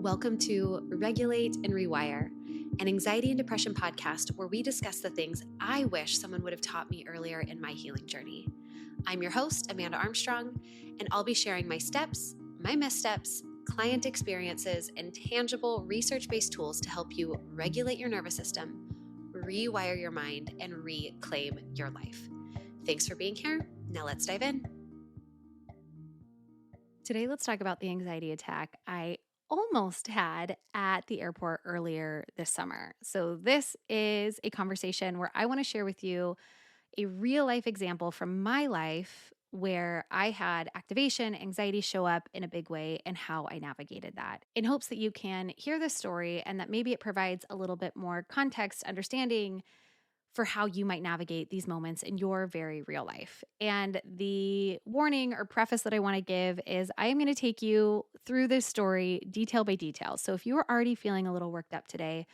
Welcome to Regulate and Rewire, an anxiety and depression podcast where we discuss the things I wish someone would have taught me earlier in my healing journey. I'm your host, Amanda Armstrong, and I'll be sharing my steps, my missteps, client experiences, and tangible research-based tools to help you regulate your nervous system, rewire your mind, and reclaim your life. Thanks for being here. Now let's dive in. Today, let's talk about the anxiety attack I almost had at the airport earlier this summer. So this is a conversation where I want to share with you a real life example from my life where I had activation, anxiety show up in a big way and how I navigated that, in hopes that you can hear this story and that maybe it provides a little bit more context, understanding for how you might navigate these moments in your very real life. And the warning or preface that I want to give is I am going to take you through this story detail by detail. So if you are already feeling a little worked up today,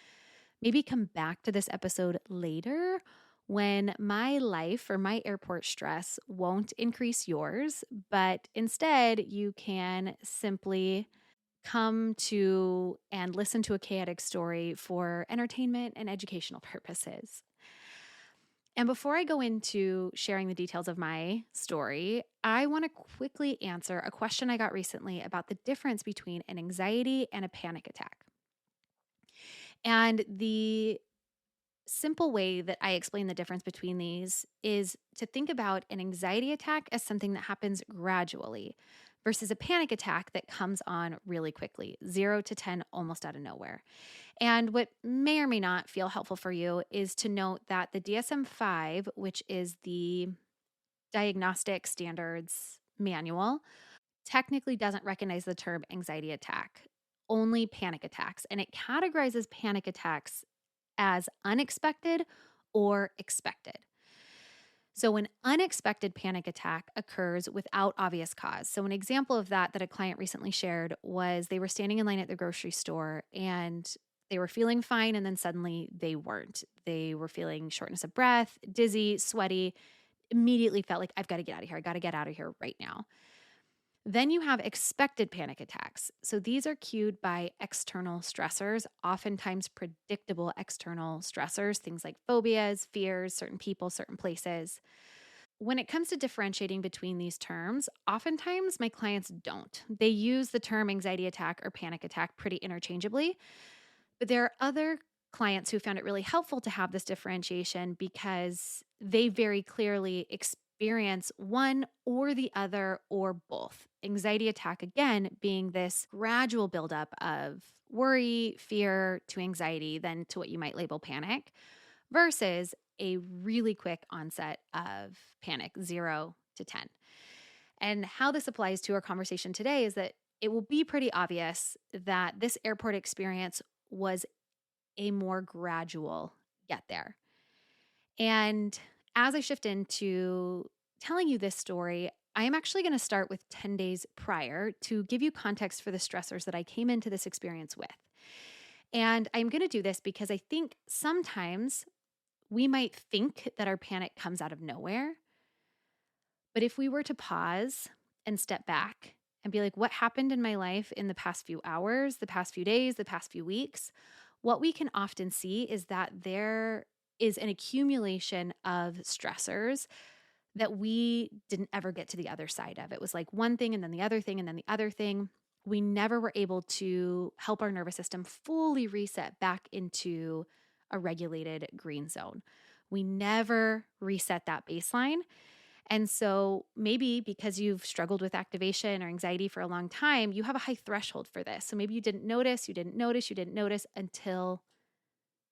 maybe come back to this episode later when my life or my airport stress won't increase yours, but instead you can simply come to and listen to a chaotic story for entertainment and educational purposes. And before I go into sharing the details of my story, I want to quickly answer a question I got recently about the difference between an anxiety and a panic attack. And the simple way that I explain the difference between these is to think about an anxiety attack as something that happens gradually versus a panic attack that comes on really quickly, 0 to 10, almost out of nowhere. And what may or may not feel helpful for you is to note that the DSM-5, which is the Diagnostic Standards Manual, technically doesn't recognize the term anxiety attack, only panic attacks. And it categorizes panic attacks as unexpected or expected. So an unexpected panic attack occurs without obvious cause. So an example of that a client recently shared was they were standing in line at the grocery store and they were feeling fine and then suddenly they weren't. They were feeling shortness of breath, dizzy, sweaty, immediately felt like I've got to get out of here. I got to get out of here right now. Then you have expected panic attacks. So these are cued by external stressors, oftentimes predictable external stressors, things like phobias, fears, certain people, certain places. When it comes to differentiating between these terms, oftentimes my clients don't. They use the term anxiety attack or panic attack pretty interchangeably, but there are other clients who found it really helpful to have this differentiation because they very clearly experience one or the other or both. Anxiety attack, again, being this gradual buildup of worry, fear to anxiety, then to what you might label panic, versus a really quick onset of panic, 0 to 10. And how this applies to our conversation today is that it will be pretty obvious that this airport experience was a more gradual get there. And as I shift into telling you this story, I am actually going to start with 10 days prior to give you context for the stressors that I came into this experience with. And I'm going to do this because I think sometimes we might think that our panic comes out of nowhere. But if we were to pause and step back and be like, what happened in my life in the past few hours, the past few days, the past few weeks, what we can often see is that there is an accumulation of stressors that we didn't ever get to the other side of. It was like one thing and then the other thing and then the other thing. We never were able to help our nervous system fully reset back into a regulated green zone. We never reset that baseline. And so maybe because you've struggled with activation or anxiety for a long time, you have a high threshold for this. So maybe you didn't notice until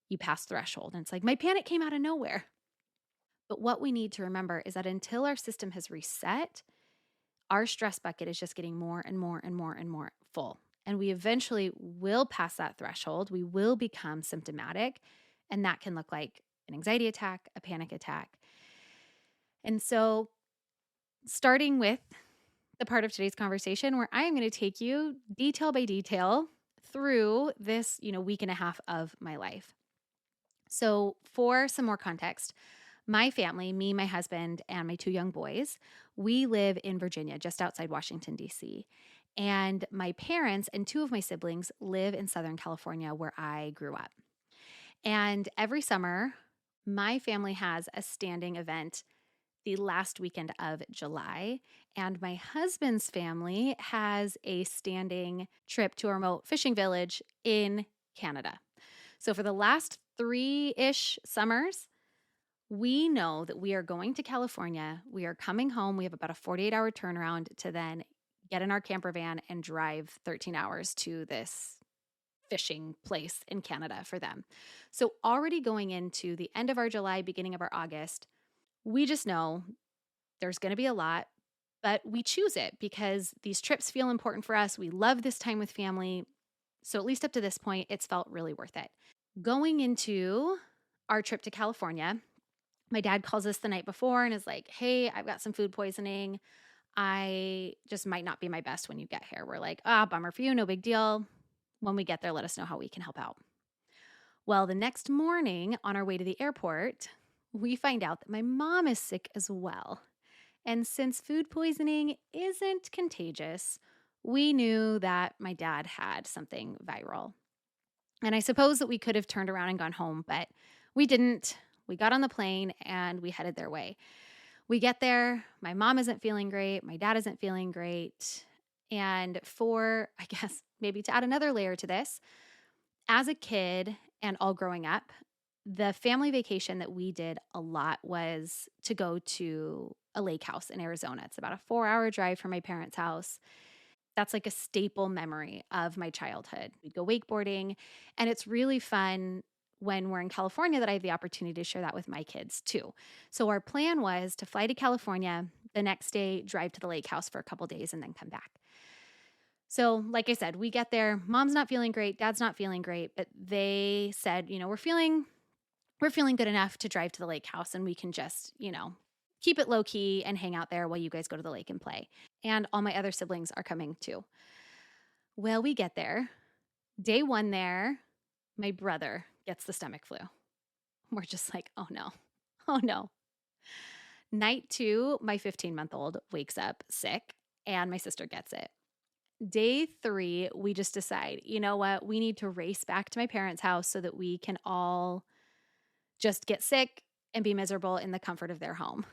you passed threshold. And it's like, my panic came out of nowhere. But what we need to remember is that until our system has reset, our stress bucket is just getting more and more and more and more full. And we eventually will pass that threshold. We will become symptomatic. And that can look like an anxiety attack, a panic attack. And so starting with the part of today's conversation where I'm going to take you detail by detail through this, week and a half of my life. So for some more context, my family, me, my husband, and my 2 young boys, we live in Virginia, just outside Washington, D.C. And my parents and two of my siblings live in Southern California where I grew up. And every summer, my family has a standing event the last weekend of July. And my husband's family has a standing trip to a remote fishing village in Canada. So for the last 3-ish summers, we know that we are going to California. We are coming home. We have about a 48-hour turnaround to then get in our camper van and drive 13 hours to this fishing place in Canada for them. So already going into the end of our July, beginning of our August, we just know there's going to be a lot, but we choose it because these trips feel important for us. We love this time with family. So at least up to this point, it's felt really worth it. Going into our trip to California, my dad calls us the night before and is like, hey, I've got some food poisoning. I just might not be my best when you get here. We're like, bummer for you, no big deal. When we get there, let us know how we can help out. Well, the next morning on our way to the airport, we find out that my mom is sick as well. And since food poisoning isn't contagious, we knew that my dad had something viral. And I suppose that we could have turned around and gone home, but we didn't. We got on the plane and we headed their way. We get there. My mom isn't feeling great. My dad isn't feeling great. And for, I guess, maybe to add another layer to this, as a kid and all growing up, the family vacation that we did a lot was to go to a lake house in Arizona. It's about a 4-hour drive from my parents' house. That's like a staple memory of my childhood. We'd go wakeboarding, and it's really fun when we're in California that I have the opportunity to share that with my kids too. So our plan was to fly to California, the next day drive to the lake house for a couple days and then come back. So like I said, we get there, mom's not feeling great, dad's not feeling great, but they said, we're feeling good enough to drive to the lake house and we can just, keep it low key and hang out there while you guys go to the lake and play. And all my other siblings are coming too. Well, we get there. Day 1 there, my brother gets the stomach flu. We're just like, oh no, oh no. Night 2, my 15-month-old wakes up sick and my sister gets it. Day 3, we just decide, you know what? We need to race back to my parents' house so that we can all just get sick and be miserable in the comfort of their home.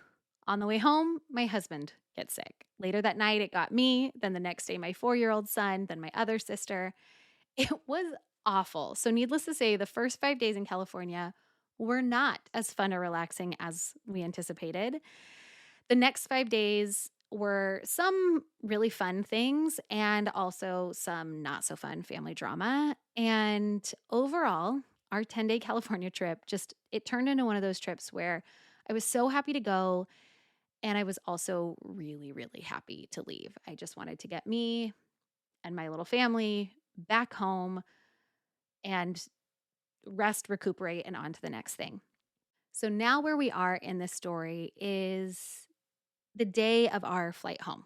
On the way home, my husband gets sick. Later that night, it got me. Then the next day, my 4-year-old son, then my other sister. It was awful. So needless to say, the first 5 days in California were not as fun or relaxing as we anticipated. The next 5 days were some really fun things and also some not so fun family drama. And overall, our 10-day California trip it turned into one of those trips where I was so happy to go. And I was also really, really happy to leave. I just wanted to get me and my little family back home and rest, recuperate, and on to the next thing. So now where we are in this story is the day of our flight home.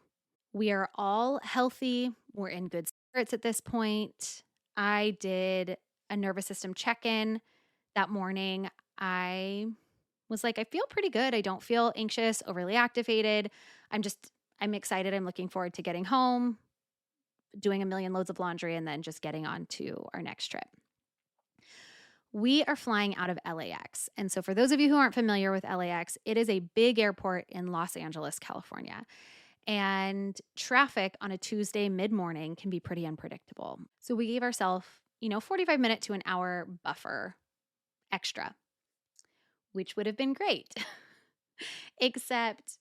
We are all healthy. We're in good spirits at this point. I did a nervous system check-in that morning. I was like, I feel pretty good. I don't feel anxious, overly activated. I'm excited. I'm looking forward to getting home, doing a million loads of laundry, and then just getting on to our next trip. We are flying out of LAX. And so for those of you who aren't familiar with LAX, it is a big airport in Los Angeles, California. And traffic on a Tuesday mid-morning can be pretty unpredictable. So we gave ourselves, 45 minute to an hour buffer extra, which would have been great. Except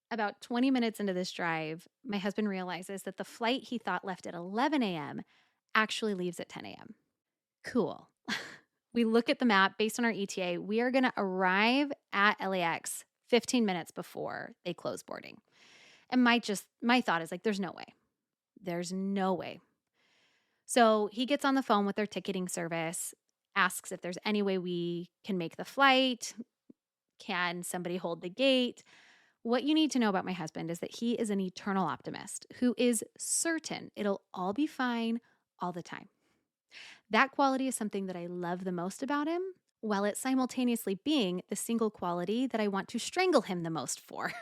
about 20 minutes into this drive, my husband realizes that the flight he thought left at 11 a.m. actually leaves at 10 a.m. Cool. We look at the map based on our ETA. We are going to arrive at LAX 15 minutes before they close boarding. And my thought is like, there's no way. There's no way. So he gets on the phone with their ticketing service, asks if there's any way we can make the flight. Can somebody hold the gate? What you need to know about my husband is that he is an eternal optimist who is certain it'll all be fine all the time. That quality is something that I love the most about him, while it simultaneously being the single quality that I want to strangle him the most for.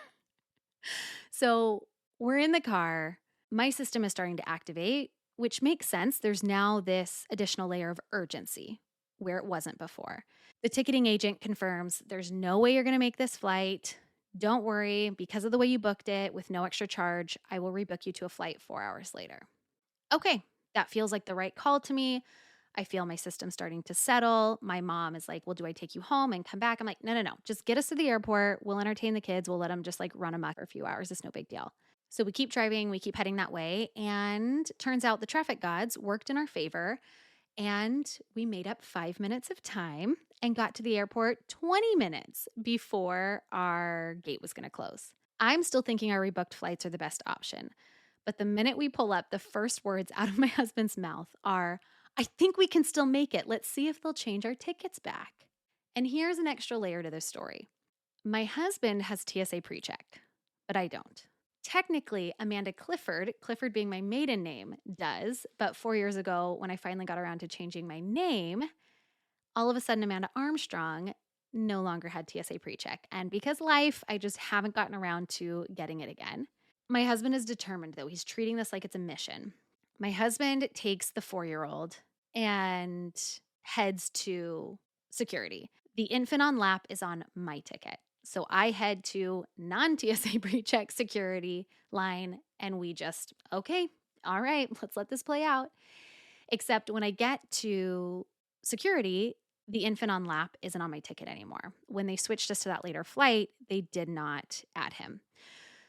So we're in the car. my system is starting to activate, which makes sense. There's now this additional layer of urgency where it wasn't before. The ticketing agent confirms there's no way you're going to make this flight. Don't worry, because of the way you booked it with no extra charge, I will rebook you to a flight 4 hours later. Okay, that feels like the right call to me. I feel my system starting to settle. My mom is like, well, do I take you home and come back? I'm like, no. Just get us to the airport. We'll entertain the kids. We'll let them just like run amok for a few hours. It's no big deal. So we keep driving, we keep heading that way. And turns out the traffic gods worked in our favor. And we made up 5 minutes of time and got to the airport 20 minutes before our gate was going to close. I'm still thinking our rebooked flights are the best option. But the minute we pull up, the first words out of my husband's mouth are, I think we can still make it. Let's see if they'll change our tickets back. And here's an extra layer to this story. My husband has TSA PreCheck, but I don't. Technically, Amanda Clifford being my maiden name, does. But 4 years ago, when I finally got around to changing my name, all of a sudden Amanda Armstrong no longer had TSA PreCheck. And because life, I just haven't gotten around to getting it again. My husband is determined, though. He's treating this like it's a mission. My husband takes the 4-year-old and heads to security. The infant on lap is on my ticket. So I head to non-TSA PreCheck security line and we just, okay, all right, let's let this play out. Except when I get to security, the infant on lap isn't on my ticket anymore. When they switched us to that later flight, they did not add him.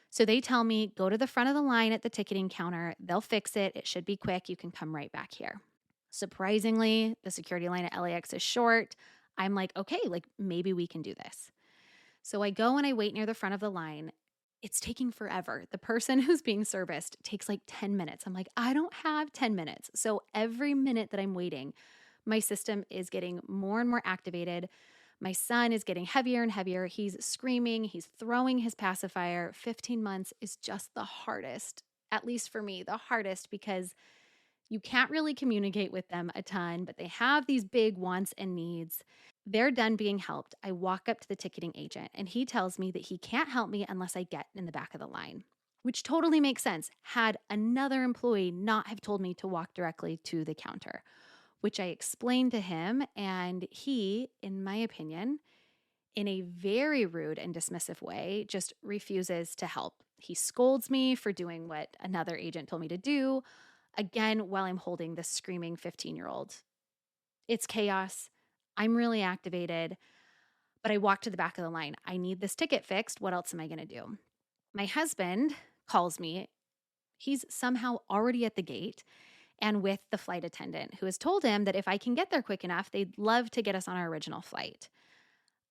So they tell me, go to the front of the line at the ticketing counter. They'll fix it. It should be quick. You can come right back here. Surprisingly, the security line at LAX is short. I'm like, okay, like maybe we can do this. So I go and I wait near the front of the line. It's taking forever. The person who's being serviced takes like 10 minutes. I'm like, I don't have 10 minutes. So every minute that I'm waiting, my system is getting more and more activated. My son is getting heavier and heavier. He's screaming. He's throwing his pacifier. 15 months is just the hardest, at least for me, the hardest because you can't really communicate with them a ton, but they have these big wants and needs. They're done being helped. I walk up to the ticketing agent and he tells me that he can't help me unless I get in the back of the line, which totally makes sense. Had another employee not have told me to walk directly to the counter, which I explained to him, and he, in my opinion, in a very rude and dismissive way, just refuses to help. He scolds me for doing what another agent told me to do, again, while I'm holding this screaming 15-year-old. It's chaos. I'm really activated, but I walk to the back of the line. I need this ticket fixed. What else am I going to do? My husband calls me. He's somehow already at the gate and with the flight attendant who has told him that if I can get there quick enough, they'd love to get us on our original flight.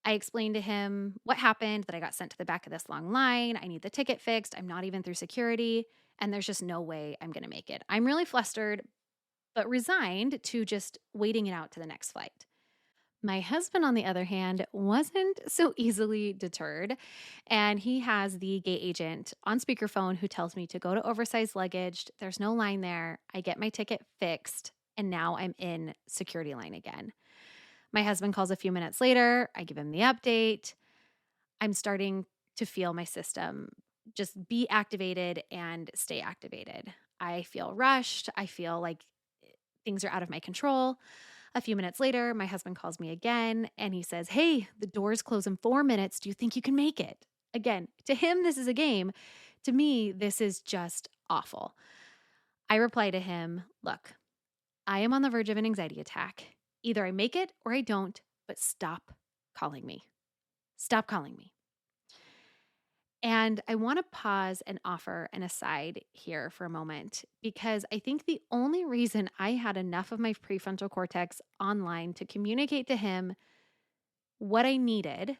I explained to him what happened, that I got sent to the back of this long line. I need the ticket fixed. I'm not even through security, and there's just no way I'm going to make it. I'm really flustered, but resigned to just waiting it out to the next flight. My husband, on the other hand, wasn't so easily deterred, and he has the gate agent on speakerphone who tells me to go to oversized luggage. There's no line there. I get my ticket fixed, and now I'm in security line again. My husband calls a few minutes later. I give him the update. I'm starting to feel my system just be activated and stay activated. I feel rushed. I feel like things are out of my control. A few minutes later, my husband calls me again and he says, hey, the doors close in 4 minutes. Do you think you can make it? Again, to him, this is a game. To me, this is just awful. I reply to him, look, I am on the verge of an anxiety attack. Either I make it or I don't, but stop calling me. Stop calling me. And I want to pause and offer an aside here for a moment, because I think the only reason I had enough of my prefrontal cortex online to communicate to him what I needed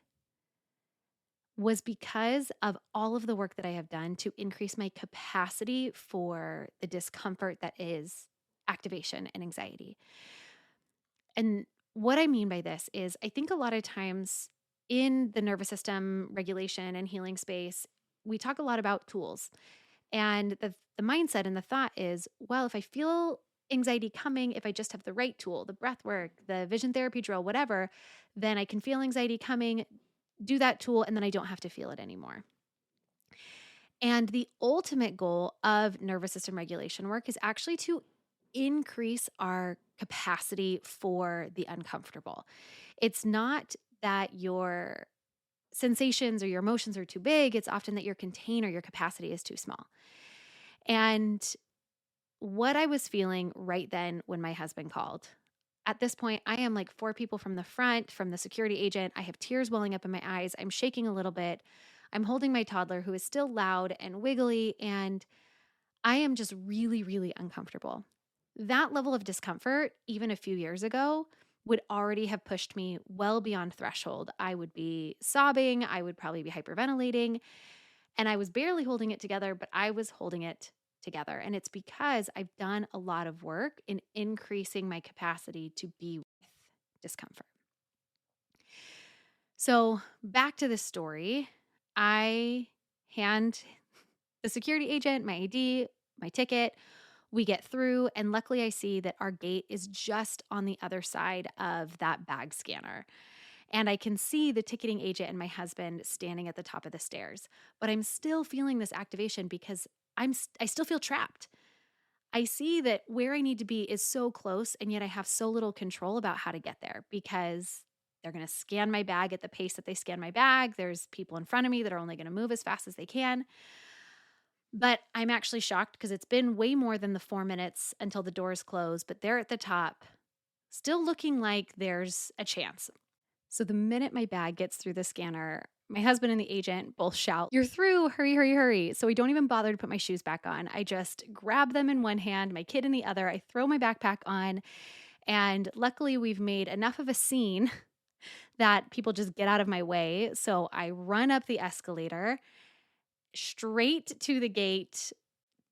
was because of all of the work that I have done to increase my capacity for the discomfort that is activation and anxiety. And what I mean by this is I think a lot of times in the nervous system regulation and healing space, we talk a lot about tools. And the mindset and the thought is, well, if I feel anxiety coming, if I just have the right tool, the breath work, the vision therapy drill, whatever, then I can feel anxiety coming, do that tool, and then I don't have to feel it anymore. And the ultimate goal of nervous system regulation work is actually to increase our capacity for the uncomfortable. It's not that your sensations or your emotions are too big, it's often that your container, your capacity is too small. And what I was feeling right then when my husband called, at this point, I am like four people from the front, from the security agent. I have tears welling up in my eyes. I'm shaking a little bit. I'm holding my toddler who is still loud and wiggly, and I am just really, really uncomfortable. That level of discomfort, even a few years ago, would already have pushed me well beyond threshold. I would be sobbing. I would probably be hyperventilating. And I was barely holding it together, but I was holding it together. And it's because I've done a lot of work in increasing my capacity to be with discomfort. So, back to this story, I hand the security agent my ID, my ticket. We get through, and luckily, I see that our gate is just on the other side of that bag scanner. And I can see the ticketing agent and my husband standing at the top of the stairs. But I'm still feeling this activation because I still feel trapped. I see that where I need to be is so close, and yet I have so little control about how to get there because they're going to scan my bag at the pace that they scan my bag. There's people in front of me that are only going to move as fast as they can. But I'm actually shocked because it's been way more than the 4 minutes until the doors close, but they're at the top, still looking like there's a chance. So the minute my bag gets through the scanner, my husband and the agent both shout, "You're through, hurry, hurry, hurry." So I don't even bother to put my shoes back on. I just grab them in one hand, my kid in the other. I throw my backpack on. And luckily, we've made enough of a scene that people just get out of my way. So I run up the escalator, straight to the gate,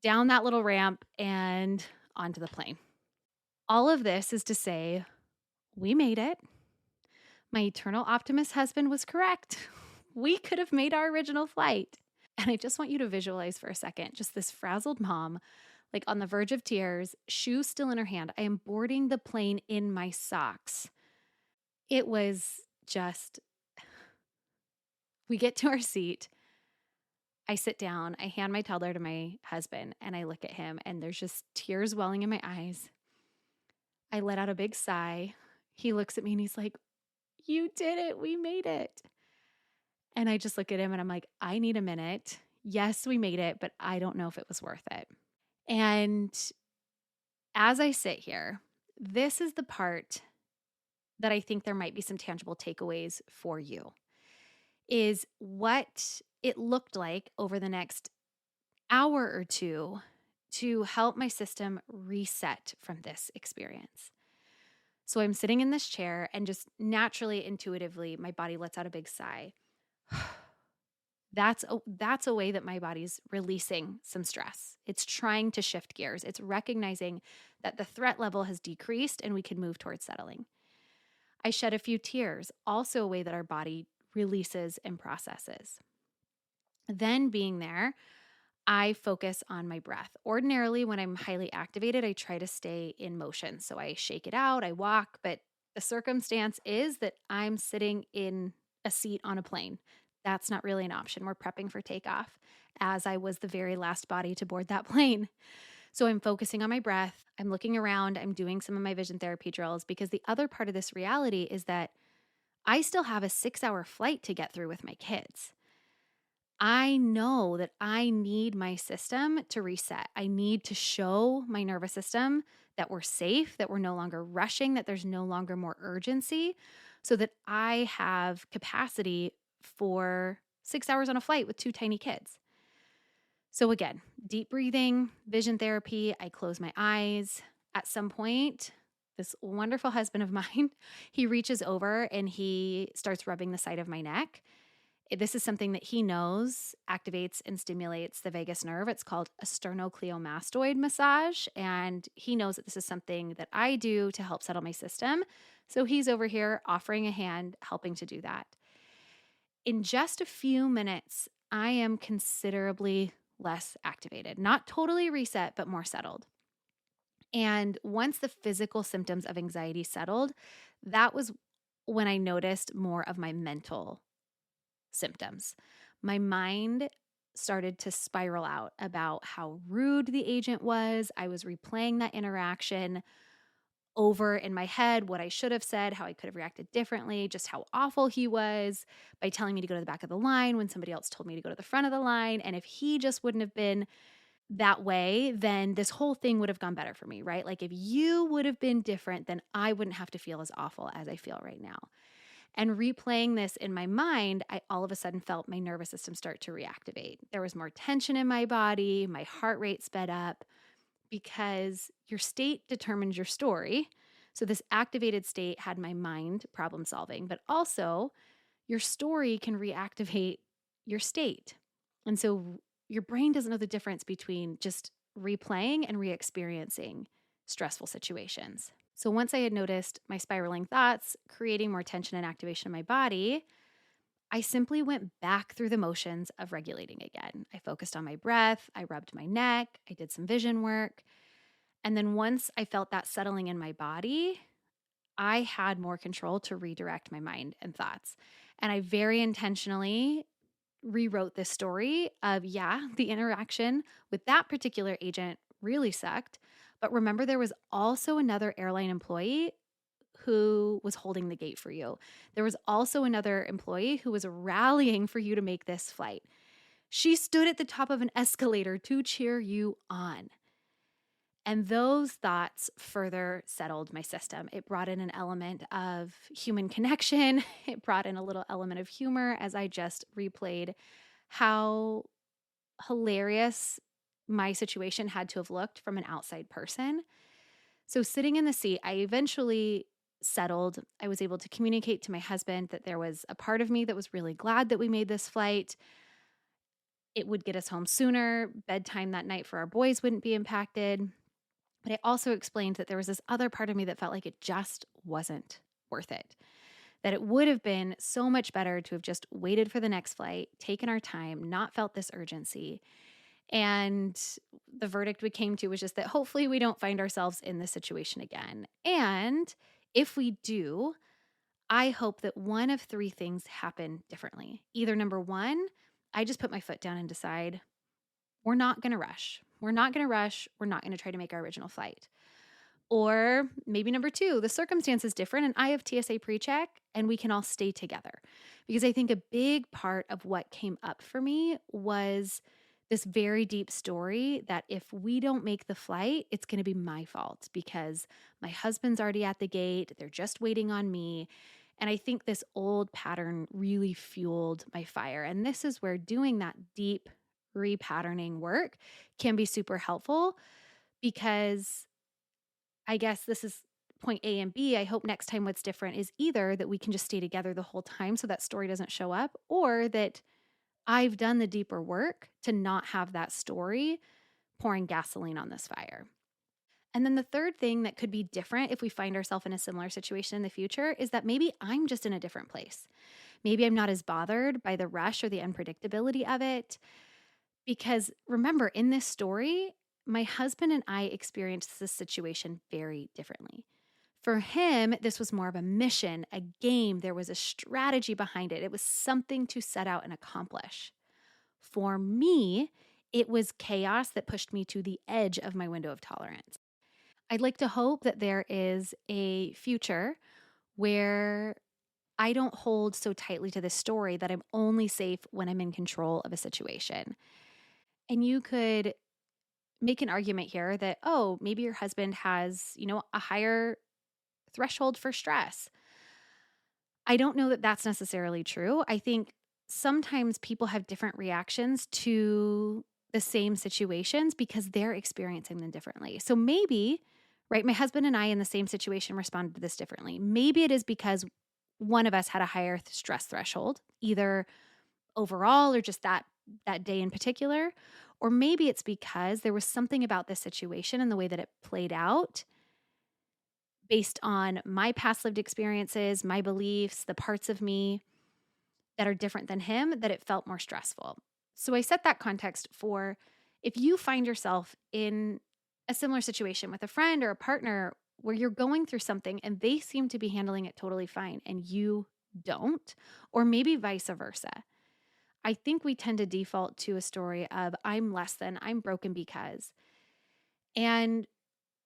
down that little ramp, and onto the plane. All of this is to say, we made it. My eternal optimist husband was correct. We could have made our original flight. And I just want you to visualize for a second just this frazzled mom, like on the verge of tears, shoes still in her hand. I am boarding the plane in my socks. It was just, we get to our seat. I sit down, I hand my toddler to my husband, and I look at him, and there's just tears welling in my eyes. I let out a big sigh. He looks at me and he's like, "You did it. We made it." And I just look at him and I'm like, "I need a minute. Yes, we made it, but I don't know if it was worth it." And as I sit here, this is the part that I think there might be some tangible takeaways for you, is what it looked like over the next hour or two to help my system reset from this experience. So I'm sitting in this chair and just naturally, intuitively, my body lets out a big sigh. That's a way that my body's releasing some stress. It's trying to shift gears. It's recognizing that the threat level has decreased and we can move towards settling. I shed a few tears, also a way that our body releases and processes. Then being there, I focus on my breath. Ordinarily, when I'm highly activated, I try to stay in motion. So I shake it out, I walk, but the circumstance is that I'm sitting in a seat on a plane. That's not really an option. We're prepping for takeoff, as I was the very last body to board that plane. So I'm focusing on my breath. I'm looking around. I'm doing some of my vision therapy drills because the other part of this reality is that I still have a 6-hour flight to get through with my kids. I know that I need my system to reset. I need to show my nervous system that we're safe, that we're no longer rushing, that there's no longer more urgency, so that I have capacity for 6 hours on a flight with two tiny kids. So again, deep breathing, vision therapy, I close my eyes. At some point, this wonderful husband of mine, he reaches over and he starts rubbing the side of my neck. This is something that he knows activates and stimulates the vagus nerve. It's called a sternocleidomastoid massage. And he knows that this is something that I do to help settle my system. So he's over here offering a hand, helping to do that. In just a few minutes, I am considerably less activated. Not totally reset, but more settled. And once the physical symptoms of anxiety settled, that was when I noticed more of my mental symptoms. My mind started to spiral out about how rude the agent was. I was replaying that interaction over in my head, what I should have said, how I could have reacted differently, just how awful he was by telling me to go to the back of the line when somebody else told me to go to the front of the line. And if he just wouldn't have been that way, then this whole thing would have gone better for me, right? Like if you would have been different, then I wouldn't have to feel as awful as I feel right now. And replaying this in my mind, I all of a sudden felt my nervous system start to reactivate. There was more tension in my body, my heart rate sped up because your state determines your story. So this activated state had my mind problem solving, but also your story can reactivate your state. And so your brain doesn't know the difference between just replaying and re experiencing stressful situations. So once I had noticed my spiraling thoughts creating more tension and activation in my body, I simply went back through the motions of regulating again. I focused on my breath, I rubbed my neck, I did some vision work. And then once I felt that settling in my body, I had more control to redirect my mind and thoughts. And I very intentionally rewrote this story of, yeah, the interaction with that particular agent really sucked. But remember, there was also another airline employee who was holding the gate for you. There was also another employee who was rallying for you to make this flight. She stood at the top of an escalator to cheer you on. And those thoughts further settled my system. It brought in an element of human connection. It brought in a little element of humor as I just replayed how hilarious my situation had to have looked from an outside person. So, sitting in the seat, I eventually settled. I was able to communicate to my husband that there was a part of me that was really glad that we made this flight. It would get us home sooner. Bedtime that night for our boys wouldn't be impacted. But I also explained that there was this other part of me that felt like it just wasn't worth it. That it would have been so much better to have just waited for the next flight, taken our time, not felt this urgency. And the verdict we came to was just that hopefully we don't find ourselves in this situation again. And if we do, I hope that one of three things happen differently. Either number one, I just put my foot down and decide we're not going to rush. We're not going to rush. We're not going to try to make our original flight. Or maybe number two, the circumstance is different and I have TSA pre-check and we can all stay together. Because I think a big part of what came up for me was this very deep story that if we don't make the flight, it's going to be my fault because my husband's already at the gate. They're just waiting on me. And I think this old pattern really fueled my fire. And this is where doing that deep repatterning work can be super helpful because I guess this is point A and B. I hope next time what's different is either that we can just stay together the whole time so that story doesn't show up, or that I've done the deeper work to not have that story pouring gasoline on this fire. And then the third thing that could be different if we find ourselves in a similar situation in the future is that maybe I'm just in a different place. Maybe I'm not as bothered by the rush or the unpredictability of it. Because remember, in this story, my husband and I experienced this situation very differently. For him, this was more of a mission, a game. There was a strategy behind it. It was something to set out and accomplish. For me, it was chaos that pushed me to the edge of my window of tolerance. I'd like to hope that there is a future where I don't hold so tightly to this story that I'm only safe when I'm in control of a situation. And you could make an argument here that, oh, maybe your husband has, a higher threshold for stress. I don't know that that's necessarily true. I think sometimes people have different reactions to the same situations because they're experiencing them differently. So maybe, right, my husband and I in the same situation responded to this differently. Maybe it is because one of us had a higher stress threshold, either overall or just that day in particular. Or maybe it's because there was something about this situation and the way that it played out based on my past lived experiences, my beliefs, the parts of me that are different than him, that it felt more stressful. So I set that context for if you find yourself in a similar situation with a friend or a partner where you're going through something and they seem to be handling it totally fine and you don't, or maybe vice versa. I think we tend to default to a story of I'm less than, I'm broken because. And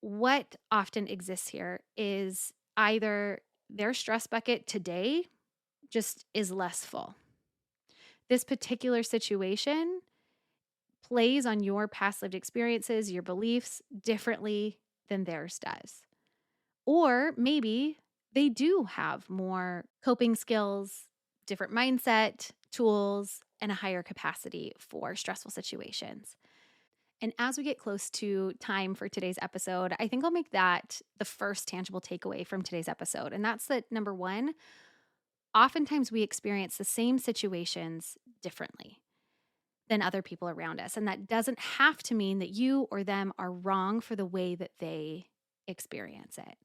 what often exists here is either their stress bucket today just is less full. This particular situation plays on your past lived experiences, your beliefs differently than theirs does. Or maybe they do have more coping skills, different mindset, tools, and a higher capacity for stressful situations. And as we get close to time for today's episode, I think I'll make that the first tangible takeaway from today's episode. And that's that number one, oftentimes we experience the same situations differently than other people around us. And that doesn't have to mean that you or them are wrong for the way that they experience it.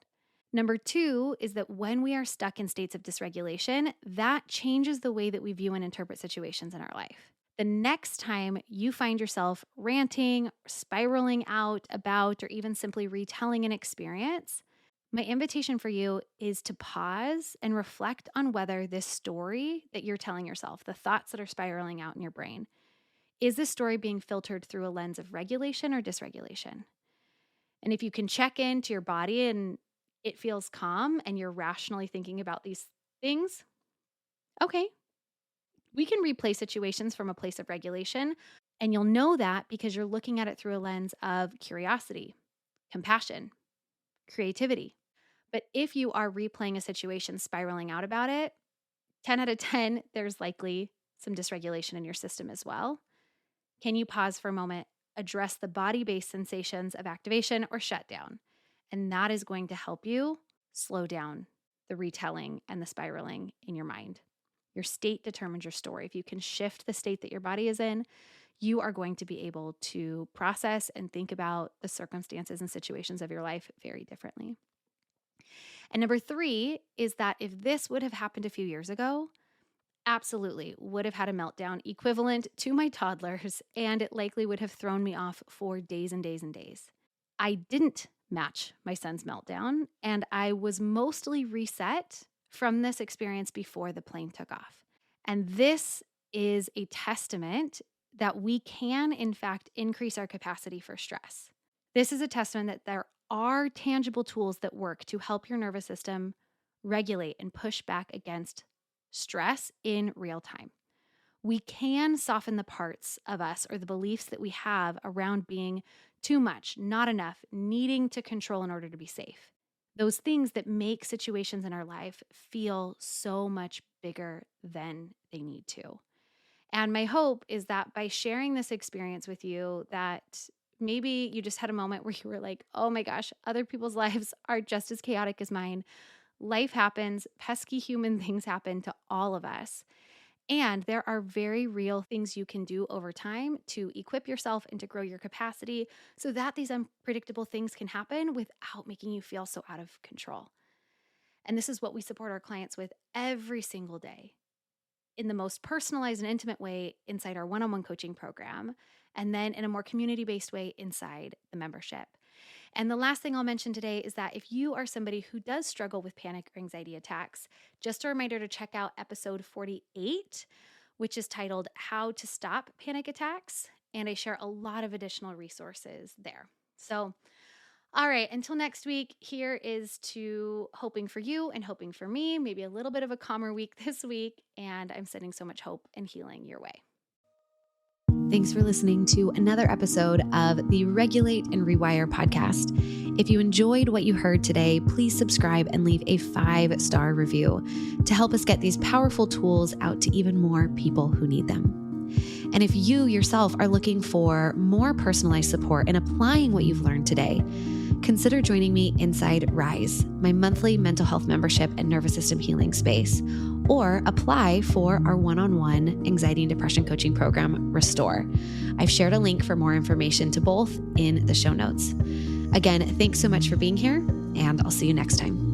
Number two is that when we are stuck in states of dysregulation, that changes the way that we view and interpret situations in our life. The next time you find yourself ranting, spiraling out about, or even simply retelling an experience, my invitation for you is to pause and reflect on whether this story that you're telling yourself, the thoughts that are spiraling out in your brain, is this story being filtered through a lens of regulation or dysregulation? And if you can check into your body and it feels calm and you're rationally thinking about these things, okay, we can replay situations from a place of regulation. And you'll know that because you're looking at it through a lens of curiosity, compassion, creativity. But if you are replaying a situation, spiraling out about it, 10 out of 10, there's likely some dysregulation in your system as well. Can you pause for a moment, address the body-based sensations of activation or shutdown? And that is going to help you slow down the retelling and the spiraling in your mind. Your state determines your story. If you can shift the state that your body is in, you are going to be able to process and think about the circumstances and situations of your life very differently. And number three is that if this would have happened a few years ago, absolutely would have had a meltdown equivalent to my toddler's, and it likely would have thrown me off for days and days and days. I didn't match my son's meltdown, and I was mostly reset from this experience before the plane took off. And this is a testament that we can, in fact, increase our capacity for stress. This is a testament that there are tangible tools that work to help your nervous system regulate and push back against stress in real time. We can soften the parts of us or the beliefs that we have around being too much, not enough, needing to control in order to be safe. Those things that make situations in our life feel so much bigger than they need to. And my hope is that by sharing this experience with you, that maybe you just had a moment where you were like, oh my gosh, other people's lives are just as chaotic as mine. Life happens, pesky human things happen to all of us. And there are very real things you can do over time to equip yourself and to grow your capacity so that these unpredictable things can happen without making you feel so out of control. And this is what we support our clients with every single day in the most personalized and intimate way inside our one-on-one coaching program, and then in a more community-based way inside the membership. And the last thing I'll mention today is that if you are somebody who does struggle with panic or anxiety attacks, just a reminder to check out episode 48, which is titled How to Stop Panic Attacks. And I share a lot of additional resources there. So, all right, until next week, here is to hoping for you and hoping for me, maybe a little bit of a calmer week this week. And I'm sending so much hope and healing your way. Thanks for listening to another episode of the Regulate and Rewire podcast. If you enjoyed what you heard today, please subscribe and leave a 5-star review to help us get these powerful tools out to even more people who need them. And if you yourself are looking for more personalized support in applying what you've learned today, consider joining me inside Rise, my monthly mental health membership and nervous system healing space, or apply for our one-on-one anxiety and depression coaching program, Restore. I've shared a link for more information to both in the show notes. Again, thanks so much for being here, and I'll see you next time.